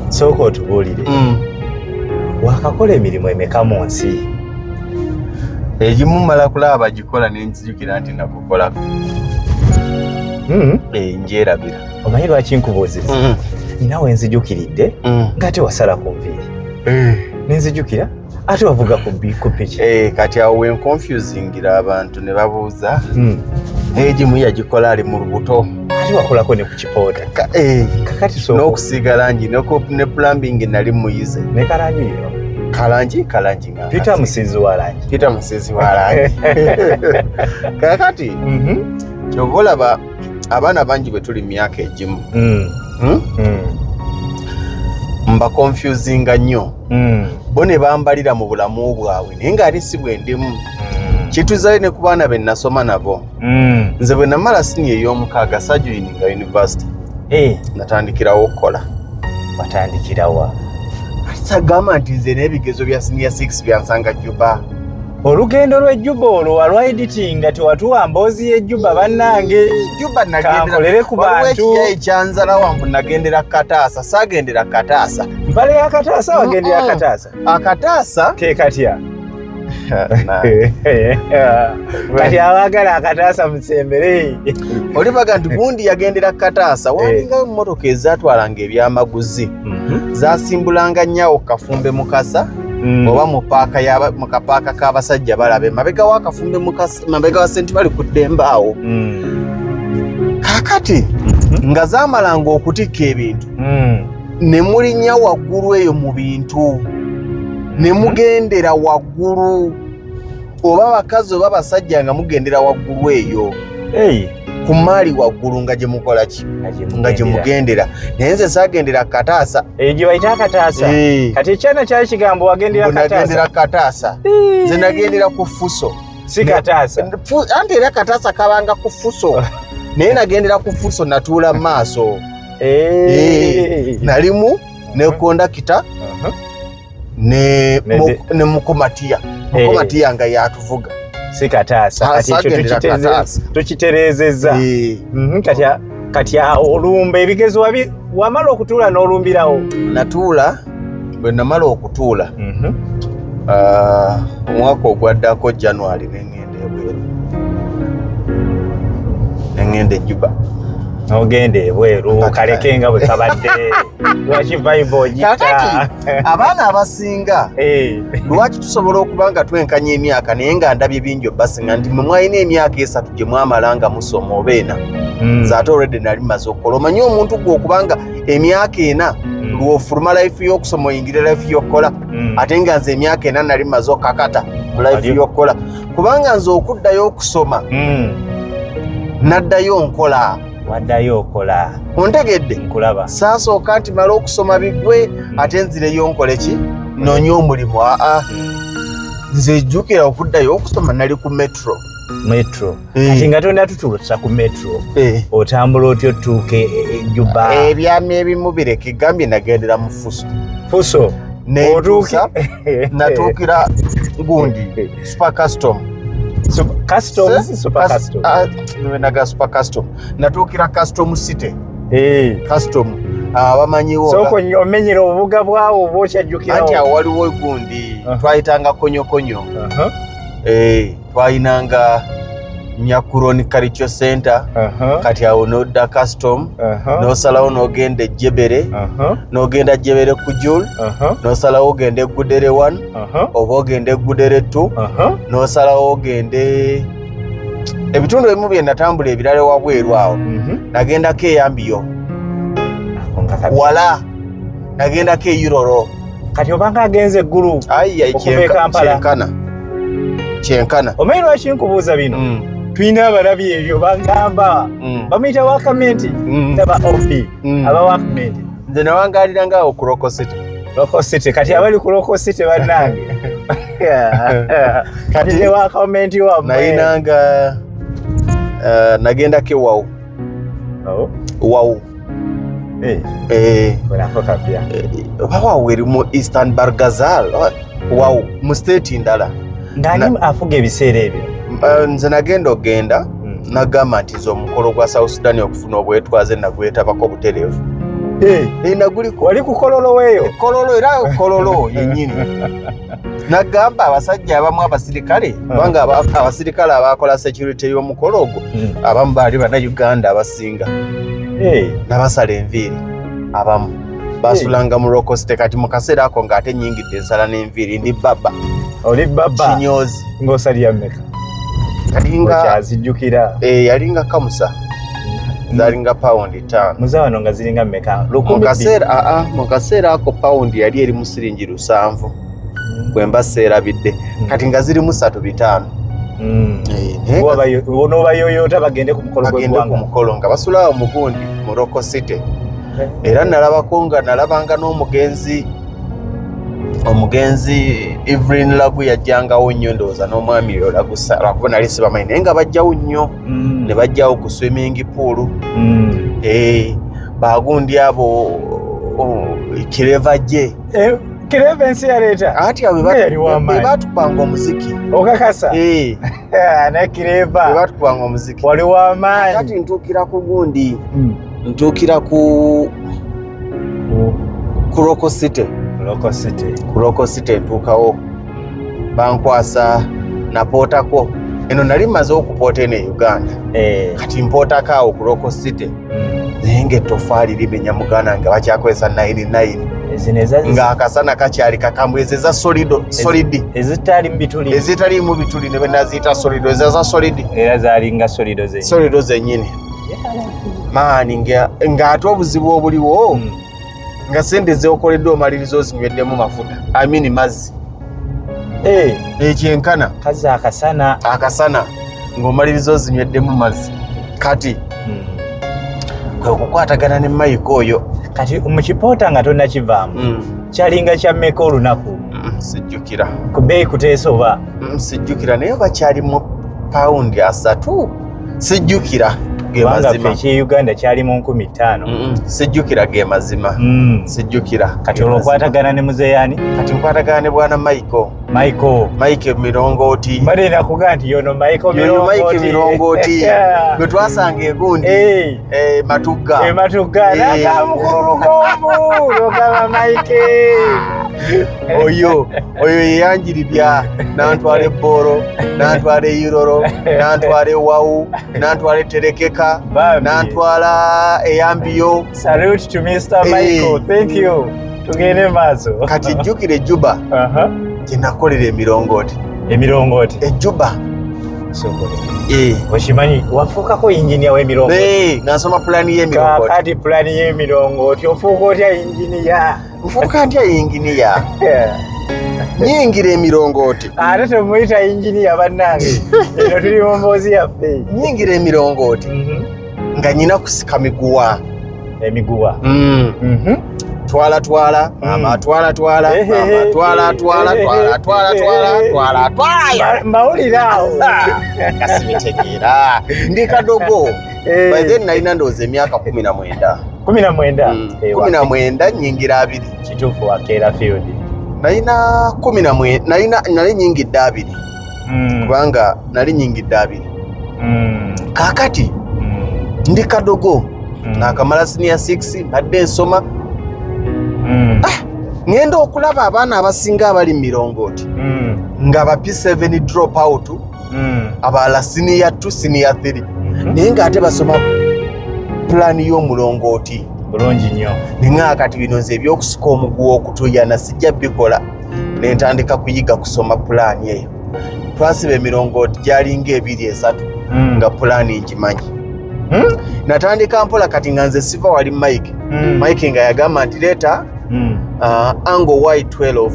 Sooka otubuulire. Wakakola emirimu emeka mu nsi? Egimu mala kulaba bagikola ne nzijukira nti nakukolako. Njerabira. Omanyi lwaki nkubuuziza? Nina we nzijukiridde ng'ate wasala ku nviiri. Ne nzijukira ate wavuga ku piki. Kati awo we nconfusingira abantu ne babuuza. Egimu yagikola ali mu lubuto. Ate wakolako ne ku kipoota. Kakati sooka. N'okusiiga langi ne plumbing nali muyize. Ne kalangi yo? Kalangi nga. Peter Musizi wa langi. Peter Musizi wa langi. Kakati kyova olaba abaana bangi bwe tuli myaka egimu. Mba confusinga nnyo. Bo ne bambalira mu bulamu bwabwe naye ng'ate si bwe ndimu. Kituzayo ne ku baana be nasoma nabo. Nze bwe namala siniya ey'omukaaga sajoyininga university. Natandikirawo okukola. Watandikirawa? Sagamba nti nze n'ebigezo bya senior 6 byansanga Juba. Olugendo lw'ejjuba olwo walwa editinga tewatuwa mboozi y'ejjuba bannange. Juba kankolere ku bantu. Waliwo ekyanzala wangu nagendera Kataasa, saagendera Kataasa. Mpale ya Kataasa wagendera Kataasa? Akataasa ke katya? Kati abaagala Akataasa musembere. Olibaga nti gundi yagendera Kataasa walinga emmotoka ezaatwalanga ebyamaguzi. Zasimbulanga nnyawo Kafumbe Mukasa oba mu kapaaka k'abasajja balabe mabega wa Kafumbe Mukasa mabega wa St. Bali ku Ddembaawo. Kakati nga zaamalanga okutikka ebintu ne mulinnya waggulu eyo mu bintu ne mugendera waggulu oba bakazi oba basajja nga mugendera waggulu eyo ku maali waggulu nga gye mukola ki nga gye mugendera naye nze saagendera Kataasa gye bayita Kataasa. Kati ekyana kyali kigambo wagendera Kataasa nze nagendera ku Fuso si Kataasa anti era Kataasa kabanga ku Fuso naye nagendera ku Fuso natuula mu maaso nalimu ne kondakita ne mukomatiya nga yatuvuga si Kataasa. Kati ekyo tukitereezezza. Kati olumba ebigezo wamala okutuula n'olumbirawo? Natuula bwe namala okutuula omwaka ogwaddako January nengenda ebweru nengenda Juba. Ogenda ebweru kaleke nga bwe kabadde lwaki vibe ogita. Kakati abaana abasinga lwaki tusobola okuba nga twenkanya emyaka naye nga ndabye bingi obasinga nti mwe mwalina emyaka 3 gye mwamala nga musoma oba 4 zaate already nali maze okukola. Omanyi omuntu gwe okubanga emyaka 4 lwofuluma life y'okusoma oyingire life y'okukola ate nga nze emyaka 4 nali maze okakata mu life y'okukola kubanga nze okuddayo okusoma naddayo nkola. Waddayo okola? Ontegedde? Nkulaba. Saasooka nti mala okusoma biggwe ate nzireyo nkole ki noonye omulimu. Nze jjukira okuddayo okusoma nali ku metro. Kati nga tonda tutulutsa ku metro otambula otyo otuuke Juba? Ebyama ebimu bireke gambye nagendera mu Fuso otuuka natuukira gundi Super Custom. Super Custom natuukira Custom City. Custom bamanyiwo soko omenyera obubuga bwawo oba okyajjukirawo? Anti awo waliwo gundi twayitanga konyokonyo. Twayinanga Nyakuroni Cultural Center. Kati awo nodda Custom nosalawo n'ogenda Ejjebere n'ogenda Jebere ku Jul nosalawo ogenda Eggudere 1 oba ogenda Eggudere 2 nosalawo ogende ebitundu ebimu bye natambula ebirala wabweru awo. Nagendako eyambiyo wala nagendako eyiroro. Kati obanga agenze eggulu okuva e Kampala kyenkana. Omanyi lwaki nkubuuza bino? Tulina abalabi ebyo bagamba bamuyita wakamenti aba OP aba wakamenti. Nze nawangalira ngaawo ku Local City. Kati abali ku Local City bannange kati ne wakamenti wammwe nayinanga nagendako Ewawu. Wawu Wawu erimu Eastern Bargazal. Wawu mu state ndala. Ng'ani afuga ebiseera ebyo? Nze nagenda ogenda nagamba nti nze omukolo gwa South Sudan okufuna obwetwaze nagwetabako butereevu. naguliko wali ku kololo weeyo kololo era kololo yennyini nagamba abasajja abamu abasirikale kubanga abasirikale abakola security y'omukolo ogwo abamu baali bannayuganda abasinga nabasala enviiri abamu basulanga mu lokosite kati mu kaseera ako ng'ate nnyingidde ensala n'enviiri ndi baba oli baba kinyozi ng'osalya mmeka okyazijjukira yalinga kamusa zalinga paundi 5 muzawano nga ziringa mmeka mu kaseera ako paundi yali eri mu siringi 7 bwe mba seerabidde kati nga ziri mu 3-5 n'obayoyoota bagende ku mukolo ku mukolo nga basulaawo mugundi mu Roko City era nalabanga n'omugenzi Evelyn Lagu yajjangawo nnyo ndowooza n'omwami Lagusa lwakuba nali sibamanyi naye nga bajjawo nnyo ne bajjawo ku swimming pool bagundi abo kireva gye kireva ensi yaleeta ati abo bebatukubanga omuziki okakasa ne kireva bebatukubanga omuziki wali w'amaanyi kati ntuukira ku gundi ntuukira ku Roko City ku Roko City ntuukawo bankwasa napootako eno nali maze okupoota eno e Uganda kati mpootako awo ku Roko City naye ng'ettofaali limenya muganda nga bakyakozesa 99 ng'akasana kakyali kakambwe ezo eza solidi ezitalimu bituli ne benaziyita solido ezo eza solidi era zalinga solido zennyini maani ng'ate obuzibu obuliwo nga sente zeokoledde omaliriza ozinyweddemu mafuta mazzi ekyenkana kazi akasana ng'omaliriza ozinyweddemu mazzi kati kwe kukwatagana ne Mike oyo kati mukipoota nga tonnakivaamu kyalinga kya mmeka olunaku sijjukira ku bbeeyi kuteesa oba sijjukira naye bakyali mu paundi 3 sijjukira mazima ffe Uganda kyali mu 15,000 sijjukira ge mazima sijjukira kati olwokwatagana ne muzeeyani kati nkwatagana ne bwana Mike Mirongooti mbadde nakugaa nti yono Mike Mirongooti gwe twasanga egundi Matugga nakamukulu lugombu lugamba Mike oyo yeyanjiribya nantwala ebboolo nantwala eyiroro nantwala ewawu nantwala eterekeka nantwala eyambiyo. Salute to Mr. Michael. Thank you. Tugende maaso. Kati jjukire Juba kyenakolera emirongooti Juba oshimanyi wafuukako injinia w'emirongooti nga nsoma pulaani y'emirongooti kati pulaani y'emirongooti ofuuka otya injinia nfuuka ntya injinia nyingira emirongooti ate temuyita injinia bannange eno tuli mu mboozi yaffe nyingira emirongooti nga nyina kusika emiguwa twala mama twala mama twala mawulira awo kasibitegeera ndi kadogo by then nalina ndowooza emyaka 19 nyingira 2 kituufu wakeera field nalina 14 nali nyingidde 2 kubanga nali nyingidde 2 kaakati ndi kadogo nakamala senior 6 badde nsoma ngenda okulaba abaana abasinga abali mu mirongooti nga ba P7 drop out abalala senior 2 senior 3 naye ng'ate basoma pulaani y'omulongooti bulungi nnyo ninga kati bino nze ebyokusika omuguwa okutuyana sijja bikola ne ntandika kuyiga kusoma pulaani eyo twasiba emirongooti gyalinga 2-3 nga pulaani ngimanyi natandika mpola kati nga nze siva wali Mike nga yagamba nti leeta angle Y12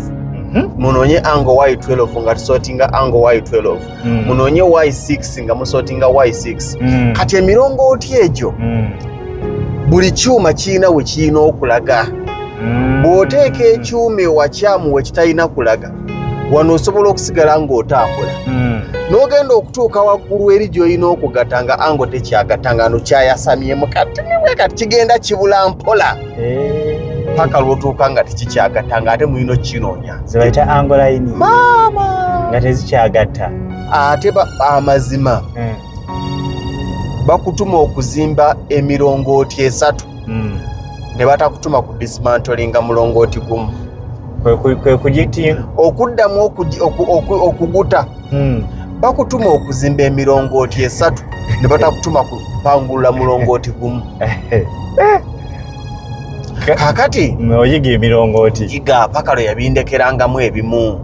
munonye angle Y12 nga tusortinga angle Y12 munonye Y6 nga musortinga Y6 kati emirongooti egyo buli kyuma kirina we kirina okulaga bw'oteeka ekyuma ewakyamu we kitalina kulaga wano osobola okusigala ng'otambula n'ogenda okutuuka waggulu eri gy'olina okugatta nga ango tekyagatta nga no kyayasamyemu kati kigenda kibula mpola paka lw'otuuka nga tekikyagatta ng'ate mulina okinoonya zebayita ango line nga tezikyagatta ate amazima bakutuma okuzimba emirongooti 3 ne batakutuma ku dismantlinga mulongooti gumu kwe kujiti okuddamu okuguta bakutuma okuzimba emirongooti 3 ne batakutuma kupangulula mulongooti gumu kakati oyiga emirongooti yiga paka lwe yabindekerangamu ebimu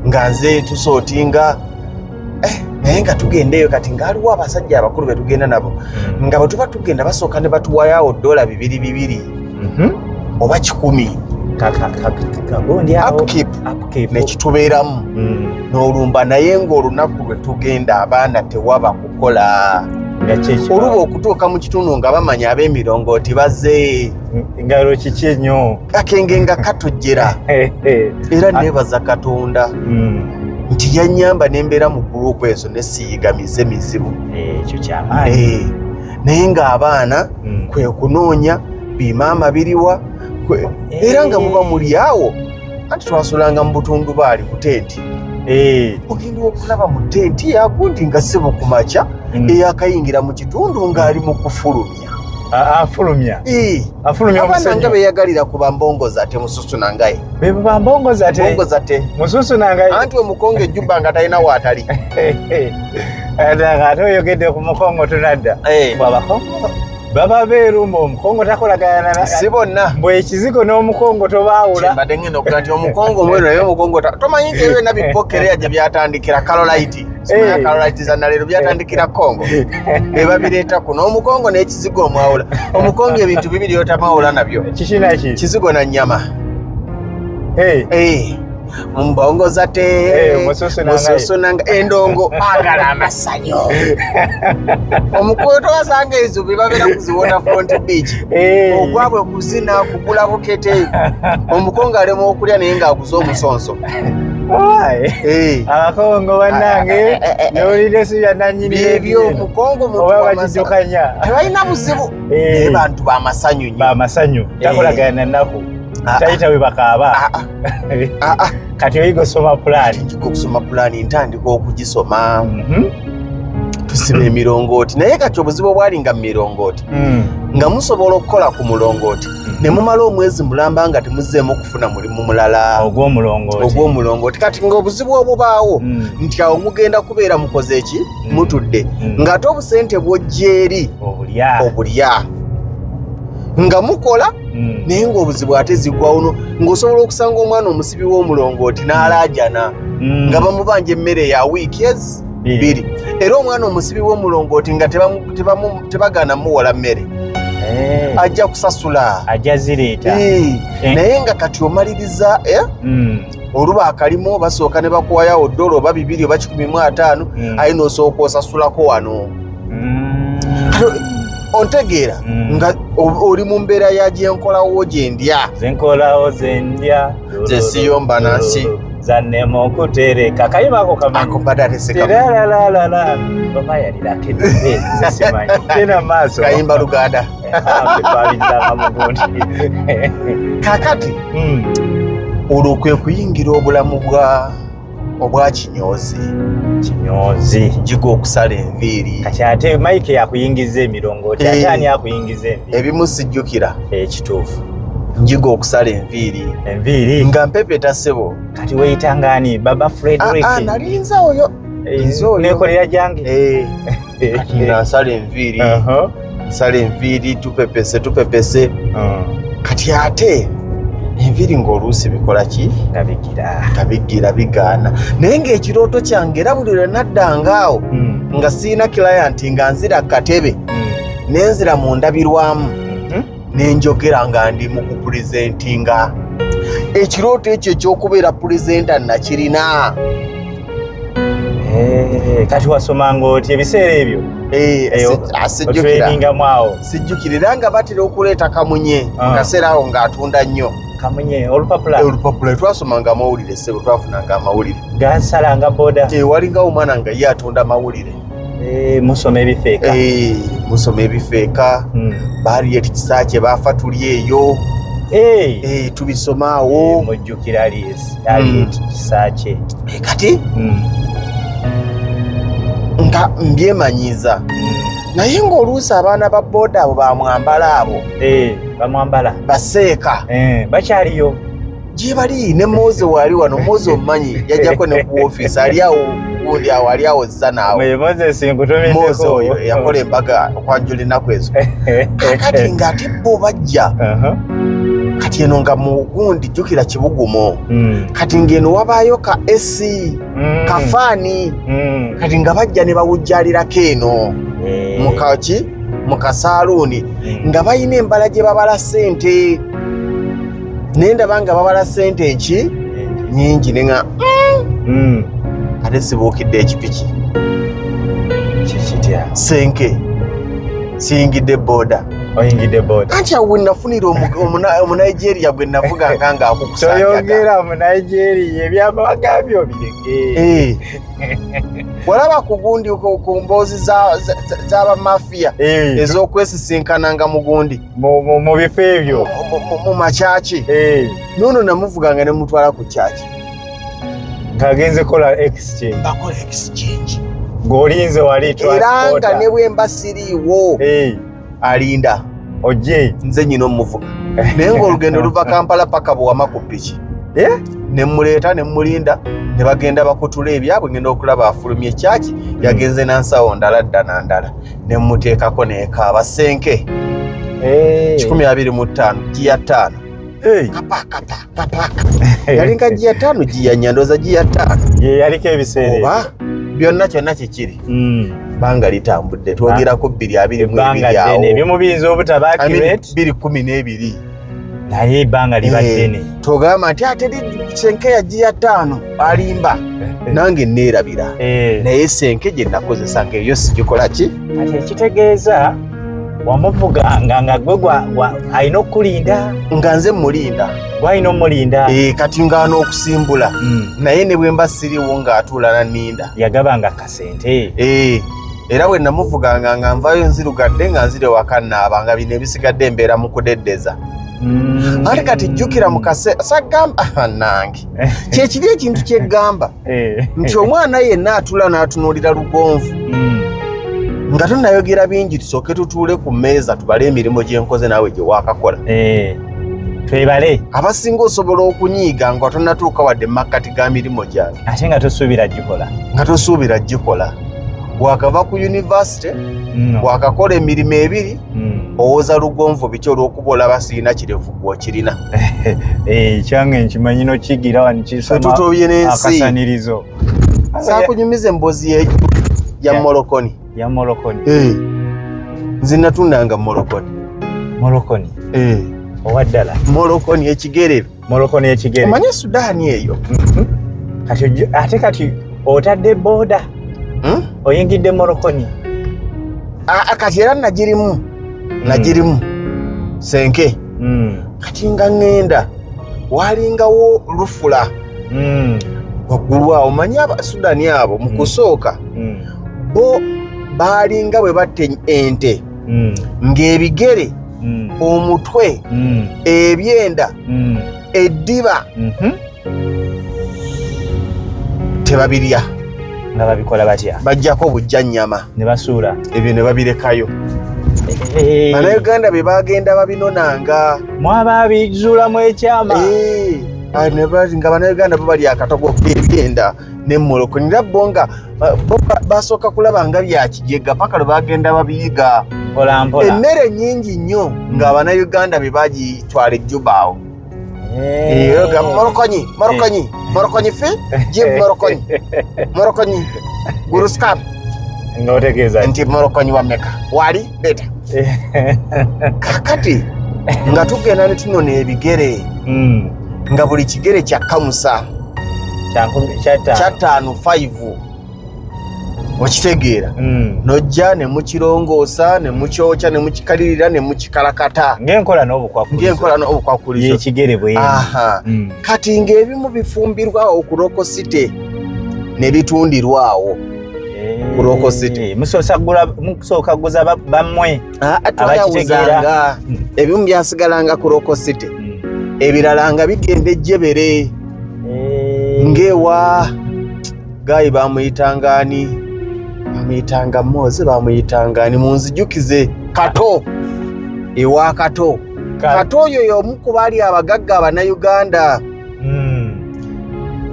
nga nze tusootinga naye nga tugendeeyo kati ngaaliwo abasajja abakulu be tugenda nabo nga bwe tuba tugenda basooka ne batuwayawo $2 oba 10 upkeep nekitubeeramu n'olumba naye ng'olunaku lwe tugenda abaana tewaba kukola oluba okutuuka mu kitundu nga bamanya ab'emirongooti bazze ngalo kiki ennyo akenge nga katujjera era neebaza Katonda nti yannyamba nembeera mu gurupu ezo nesiyigamize mizibu ekyo kyamaanyi naye ng'abaana kwe kunoonya bimaama biriwa era nga muba muli awo anti twasulanga mu butundubaali ku tenti ogenda okulaba mu tenti yagundi nga ssebo ku makya eyakayingira mu kitundu ng'ali mu kufulumya abaana nga beyagalira ku bambongoza ate mususuna ngaye bambongoza te mususuna ngaye anti omukongo ejjubba nga talina waatali ate oyogedde ku mukongo tunadda wabakongo baba beerumba omukongo takolagana si bonna mbwe ekizigo n'omukongo tobaawula mbadde ngenda okuga nti omukongo omweru naye omukongo tomanyi nti ebyonna bipokkereya gye byatandikira Carolite simanya Carolite zannaleero byatandikira Congo be babireetako n'omukongo n'ekizigo omwawula omukongo ebintu bibiri otamawula nabyo kikinaki kizigo na nnyama mbongoza te mususunanga endongo agala amasanyo omukweto wasanga ezo bebabeera ku zi Waterfront Beach ogwabwe kuzina kugula bukete omukongo alema okulya naye ng'aguza omusonso abakongo bannange nowulire si byannannyini ebyo omukongo oba bagijukanya tebalina buzibu naye bantu bamasanyu nnyo bamasanyu takolagana nnaku tayita we bakaaba kati oyiga osoma pulaani njiga okusoma pulaani ntandika okugisoma tusiba emirongooti naye kati obuzibu obwali nga mumirongooti nga musobola okukola ku mulongooti ne mumala omwezi mulamba nga temuzzeemu okufuna mulimu mulala ogw'omulongooti kati ng'obuzibu obubaawo nti awo mugenda kubeera mukoze eki mutudde ng'ate obusente bw'ojja eri obulya nga mukola naye ng'obuzibu ate ziggwawo ng'osobola okusanga omwana omusibi w'omulongooti n'alaajana nga bamubanja emmere ya wiiki 2 era omwana omusibi w'omulongooti nga tebagaana muwola mmere ajja kusasula ajja zireeta naye nga kati omaliriza oluba akalimu basooka ne bakuwayawo $1 oba 2 oba 150 aye n'osooka osasulako wano ontegeera nga oli mu mbeera ya gyenkolawo gyendya zesiyomba nansi zannema okutereka kayimako kamanyiakombadatesekaalalala baba yalirako enebe zesimanyi tena maaso kayimba luganda twabizanga mugundi kakati olwo kwe kuyingira obulamu obwa kinyoozi njiga okusala enviiri kati ate Mike yakuyingiza emirongooti ate ani akuyingiza enviiri ebimu sijjukira ekituufu njiga okusala enviiri nga mpepeta ssebo kati weyitanga ani baba Frederick nalinza oyo nekolera jange kati nansala enviiri nsala enviiri tupepese kati ate enviiri ng'oluusi bikola ki nga bigira bigaana naye ng'ekirooto kyange era buli lwe naddangaawo nga siina kilayanti nga nzira katebe nenzira mu ndabirwamu nenjogera nga ndi mu kupulizentinga ekirooto ekyo ekyokubeera pulizenta nakirina kati wasomanga oti ebiseera ebyo sijjukira era nga batera okuleeta kamunye mukaseera awo ng'atunda nnyo kamunye olupapula twasomanga amawulire ssebo twafunanga amawulire gansalanga boda walingawo omwana nga ye atunda amawulire musoma ebifeeka baali eti kisaakye baafa tuli eyo tubisomaawo mujjukira ali kisaakye kati nga mbyemanyiza naye ng'oluusi abaana ba booda abo bamwambala abo bamwambala baseeka bakyaliyo gye bali ne Moze wali wano Moze omumanyi yajjako ne ku ofiisi ali awo gundi awo ali awo zanaawo Moze oyo yakola embaga okwanjula ennaku ezo kati ng'ate bo bajja kati eno nga mu gundi jjukira Kibugumo kati ng'eno wabaayo ka esi kafaani kati nga bajja ne bawujjaalirako eno mukaki mu kasaaluuni nga balina embala gye babala ssente naye ndaba nga babala ssente nki nnyingi ne nga ate sibuukidde ekipiki kikitya senke siyingidde booda oyingidde booda anti awo wenafunira omunigeria gwe navuganga ngaakukusanjagatoyogera omunigeria ebyama bagambye obireke walaba ku gundi ku mboozi z'abamafiya ez'okwesisinkananga mu gundi mu bifo ebyo mu makyaki noono namuvuganga ne mutwala ku kyaki ng'agenze kola exchange bakola exchange ng'olinze wali era nga ne bwe mba siriiwo alinda ojje nze nyina omuvuga naye ng'olugendo luva Kampala paka Buwama ku ppiki ne muleeta ne mulinda ne bagenda bakutula ebyabwe ngenda okulaba afulumya ekyaki yagenze nansawo ndala dda nandala ne muteekako neekaaba senke 125 giya 5 kapa yalinga giya 5 giya nyandoza giya 5 yaliko ebiseera oba byonna kyonna kikiri banga litambudde twogerako 222 awo ebyo mubiyinza obutaba accurate 212 naye ebbanga liba ddene togamba nti ate senke yagiya 5 alimba nange neerabira naye senke gye nakozesa ngaeyo sigikola ki ati ekitegeeza wamuvuganga nga gwe alina okulinda nga nze mulinda gwalina omulinda kati ngaana okusimbula naye ne bwe mba siriwo ng'atuula naninda yagabanga kasente era bwe namuvuganga nga nvayo nzirugadde nga nzire waka naabanga bino ebisigadde embeera mu kudeddeza ate kati jjukira mu kaseera sagamba nange kyekiri ekintu kyeggamba nti omwana yenna atula n'atunuulira lugonvu nga tonayogera bingi tusooke tutuule ku mmeeza tubale emirimu gye nkoze naawe gye waakakola twebale abasinga osobola okunyiiga nga tonatuuka wadde makkati ga mirimu gyange ate nga tosuubira gikola bwakava ku yunivasite bwakakola emirimu 2 owoza lugonvu biki olw'okuba olaba sirina kirevu gw'okirina kyange nkimanyi nokigira wanitutobye n'ensi akasanirizo saakunyumiza emboozi ya molokoni nze natundanga molokoni owaddala molokoni ekigere omanye Sudaani eyo ate kati otadde booda oyingidde molokoni kati era nagirimu senke kati nga ŋŋenda walingawo lufula waggulu awo manyi Abasudaani abo mu kusooka bo baalinga bwe batta ente ng'ebigere omutwe ebyenda eddiba tebabirya nga babikola batya bajjako bujjannyama ne basuula ebyo ne babirekayo Bannayuganda be bagenda babinonanga mwaba bizuulamu ekyama nga Bannayuganda bo bali akatogo k'ebyenda n'emmolokoni era bo nga basooka kulaba nga byakijega paka lwe bagenda babiyiga emmere nnyingi nnyo nga Abannayuganda be bagitwala ejjuba awo morokonyi fi jib morokonyi guruskam ng'otegeeza nti morokonyi wa meka wali leeta kakati nga tugenda ne tunona ebigere nga buli kigere kya kamusa kya 5 okitegeera nojja ne mukirongoosa ne mukyokya ne mukikalirira ne mukikalakata ng'enkola n'obukwakulizo yekigere bwe kati ng'ebimu bifumbirwawo ku Local City ne bitundirwawo ku Local City musooka guza bammwe twayawuzanga ebimu byasigalanga ku Local City ebirala nga bigenda ejjebere ng'ewa gayi bamuyitangani bamuyitanga Moze bamuyitangani munzijukize Kato ewa Kato Kato oyo y'omu ku baali abagagga Abannayuganda.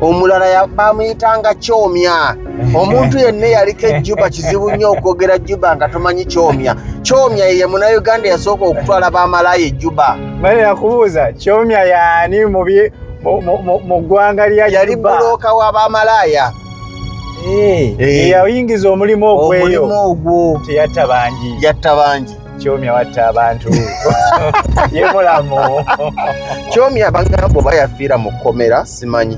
Omulala bamuyitanga Kyomya. Omuntu yenna yaliko ejjuba kizibu nnyo okwogera jjuba nga tomanyi Kyomya. Kyomya ye Munnayuganda yasooka okutwala bamalaaya ejjuba. Mane yakubuuza Kyomya yaani mu ggwanga lya Juba? Yali bulooka wa bamalaaya. Yayingiza omulimu ogweyo. Omulimu ogwo. Teyatta bangi. Yatta bangi. Kyomya watta abantu. Ye mulamu. Kyomya bagamba oba yafiira mu kkomera simanyi.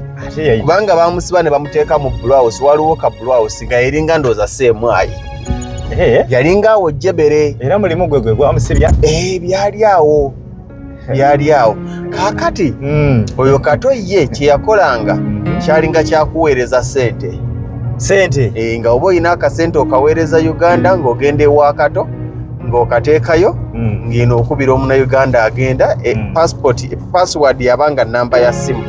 Kubanga bamusiba ne bamuteeka mu bulawusi, waliwo ka bulawusi nga eringa ndooza Seemwayi. Yalinga awo Jebere. Era mulimu gwe gwamusibya? Byali awo. Byali awo. Kaakati oyo Kato ye kye yakolanga kyalinga kyakuweereza ssente. Ssente? Nga oba olina akasente okaweereza Uganda ng'ogenda ewa Kato ng'okateekayo ng'eno okubira Omunnayuganda agenda password yabanga namba ya simu.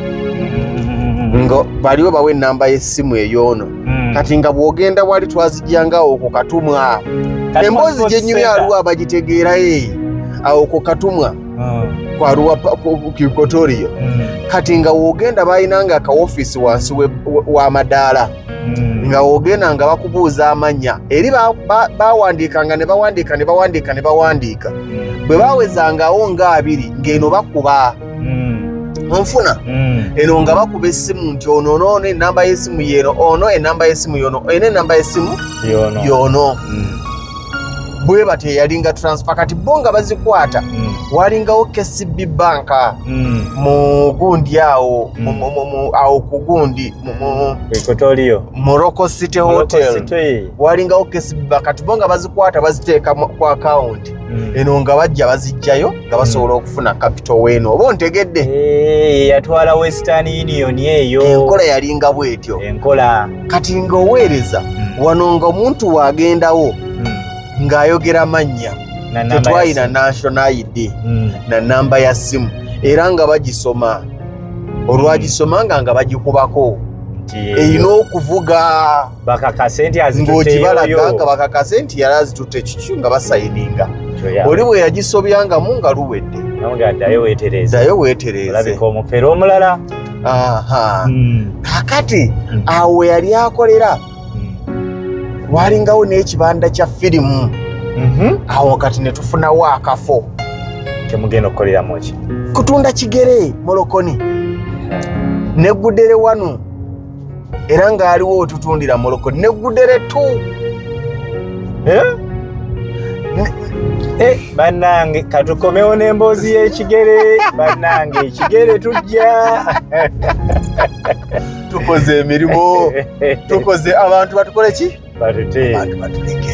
Ngo baliwo bawe ennamba y'essimu ey'ono. Kati nga bw'ogenda wali twazijjanga awo ku Katumwa. Emboozi gye nnyumya aliwo abagitegeera awo ku Katumwa. Kwaluwa Kikotoriyo. Kati nga w'ogenda baalinanga aka ofiisi wansi w'amadaala. Nga w'ogenda nga bakubuuza amannya. Eri bawandiikanga ne bawandiika. Bwe baawezangawo nga 2 ng'eno bakuba. Onfuna eno nga bakuba essimu nti ono ennamba y'essimu y'eno, ono ennamba y'essimu y'ono, eno ennamba y'essimu y'ono. Bwe batyo yalinga transfer. Kati bo nga bazikwata walingawo KCB Bank mu gundi awo awo ku gundi Morocco City Hotel walingawo KCB Bank. Kati bo nga bazikwata baziteeka ku account eno nga bajja bazijjayo nga basobola okufuna capital weno. Oba ontegedde? Yatwala Western Union eyo. Enkola yalinga bwetyo. Enkola. Kati ng'oweereza wano nga omuntu waagendawo ng'ayogera mannya tetwalina national ID na namba ya simu era nga bagisoma olwagisomanga nga bagikubako erina okuvuga bakakase nti ng'okibalaga nga bakakase nti yali azitutte ekikyu nga basayininga. Oli bwe yagisobyangamu nga luwedde ddayo weetereeze olabika omufere omulala. Kakati awo we yali akolera walingawo n'ekibanda kya firimu. Awo kati ne tufunawo akafo. Temugenda okukoleramu ki? Kutunda kigere Molokoni. Neggudere wano era ng'aliwo otutundira Molokoni. Neggudere tu. Bannange katukomewo n'emboozi y'ekigere. Bannange ekigere tujja. Tukoze emirimu. Tukoze abantu batukole ki? Batute. Abantu batuleke.